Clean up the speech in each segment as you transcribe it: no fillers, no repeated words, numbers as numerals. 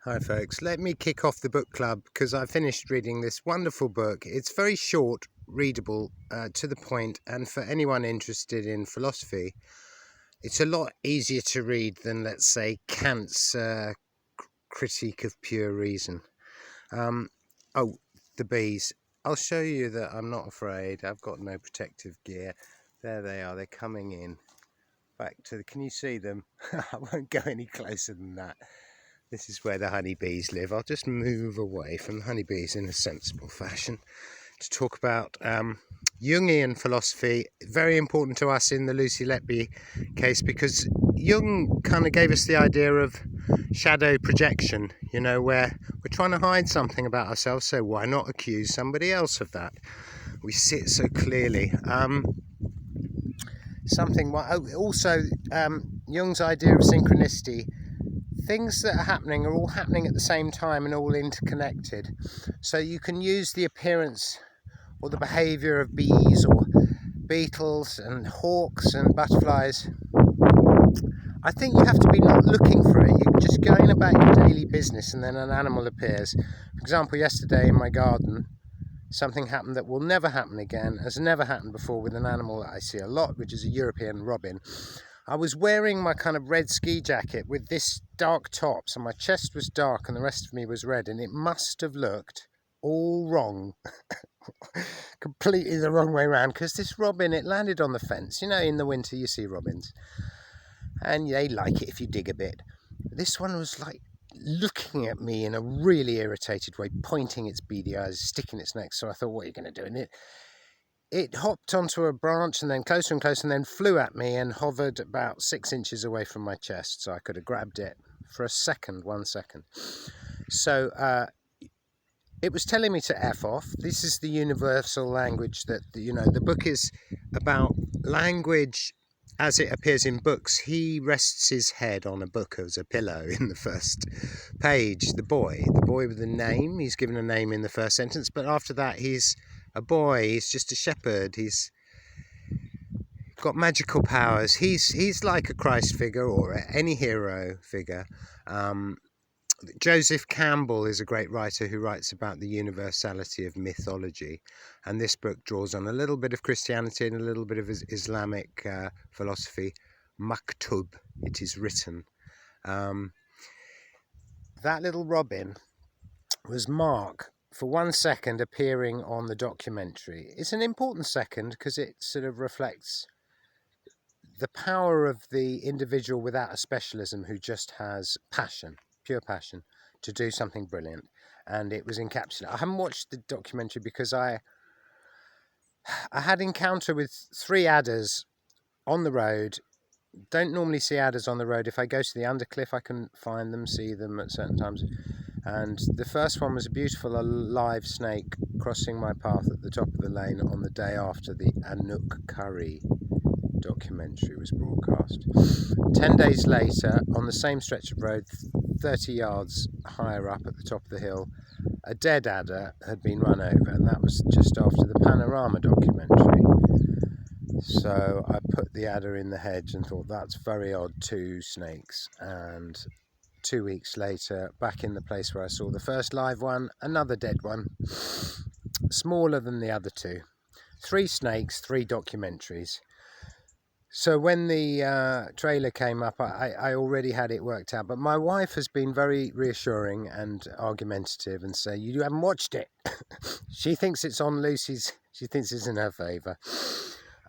Hi folks, let me kick off the book club because I finished reading this wonderful book. It's very short, readable, to the point, and for anyone interested in philosophy, it's a lot easier to read than, let's say, Kant's Critique of Pure Reason. Oh, the bees. I'll show you that I'm not afraid. I've got no protective gear. There they are, they're coming in. Can you see them? I won't go any closer than that. This is where the honeybees live. I'll just move away from the honeybees in a sensible fashion to talk about Jungian philosophy. Very important to us in the Lucy Letby case because Jung kind of gave us the idea of shadow projection, where we're trying to hide something about ourselves, so why not accuse somebody else of that? We see it so clearly. Jung's idea of synchronicity. Things that are happening are all happening at the same time and all interconnected. So you can use the appearance or the behaviour of bees or beetles and hawks and butterflies. I think you have to be not looking for it. You're just going about your daily business and then an animal appears. For example, yesterday in my garden, something happened that will never happen again, has never happened before with an animal that I see a lot, which is a European robin. I was wearing my kind of red ski jacket with this dark top, so my chest was dark and the rest of me was red, and it must have looked all wrong, completely the wrong way around, because this robin, it landed on the fence. In the winter you see robins, and they like it if you dig a bit. This one was like looking at me in a really irritated way, pointing its beady eyes, sticking its neck, so I thought, what are you going to do? And it hopped onto a branch and then closer and closer and then flew at me and hovered about 6 inches away from my chest, so I could have grabbed it for a second, 1 second. So it was telling me to F off. This is the universal language that, the book is about language as it appears in books. He rests his head on a book as a pillow in the first page. The boy with a name, he's given a name in the first sentence, but after that he's a boy, he's just a shepherd, he's got magical powers, he's like a Christ figure or any hero figure. Joseph Campbell is a great writer who writes about the universality of mythology, and this book draws on a little bit of Christianity and a little bit of Islamic philosophy. Maktub, it is written. That little robin was Mark, for 1 second, appearing on the documentary. It's an important second because it sort of reflects the power of the individual without a specialism who just has passion, pure passion, to do something brilliant. And it was encapsulated. I haven't watched the documentary because I had encounter with 3 adders on the road. Don't normally see adders on the road. If I go to the undercliff, I can find them, see them at certain times. And the first one was a beautiful live snake crossing my path at the top of the lane on the day after the Anouk Curry documentary was broadcast. 10 days later, on the same stretch of road, 30 yards higher up at the top of the hill, a dead adder had been run over, and that was just after the Panorama documentary. So I put the adder in the hedge and thought, that's very odd, 2 snakes. And 2 weeks later, back in the place where I saw the first live one, another dead one, smaller than the other 2. 3 snakes, 3 documentaries. So when the trailer came up, I already had it worked out. But my wife has been very reassuring and argumentative and say, you haven't watched it. She thinks it's on Lucy's, she thinks it's in her favour.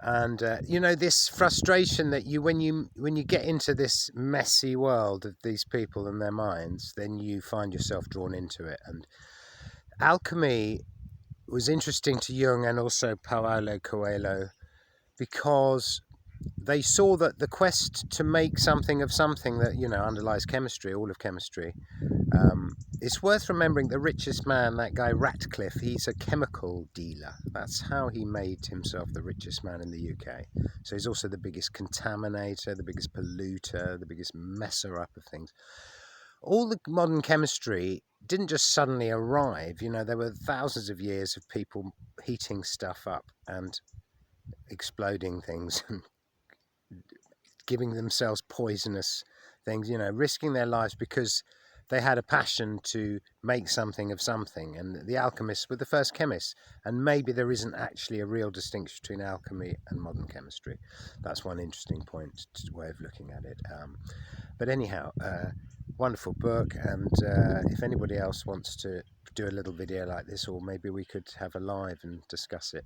And this frustration that when you get into this messy world of these people and their minds, then you find yourself drawn into it. And alchemy was interesting to Jung and also Paulo Coelho because they saw that the quest to make something of something that underlies chemistry, all of chemistry. It's worth remembering the richest man, that guy Ratcliffe, he's a chemical dealer. That's how he made himself the richest man in the UK. So he's also the biggest contaminator, the biggest polluter, the biggest messer up of things. All the modern chemistry didn't just suddenly arrive. There were thousands of years of people heating stuff up and exploding things and giving themselves poisonous things, risking their lives because they had a passion to make something of something, and the alchemists were the first chemists. And maybe there isn't actually a real distinction between alchemy and modern chemistry. That's one interesting way of looking at it. But anyhow, wonderful book, and if anybody else wants to do a little video like this, or maybe we could have a live and discuss it.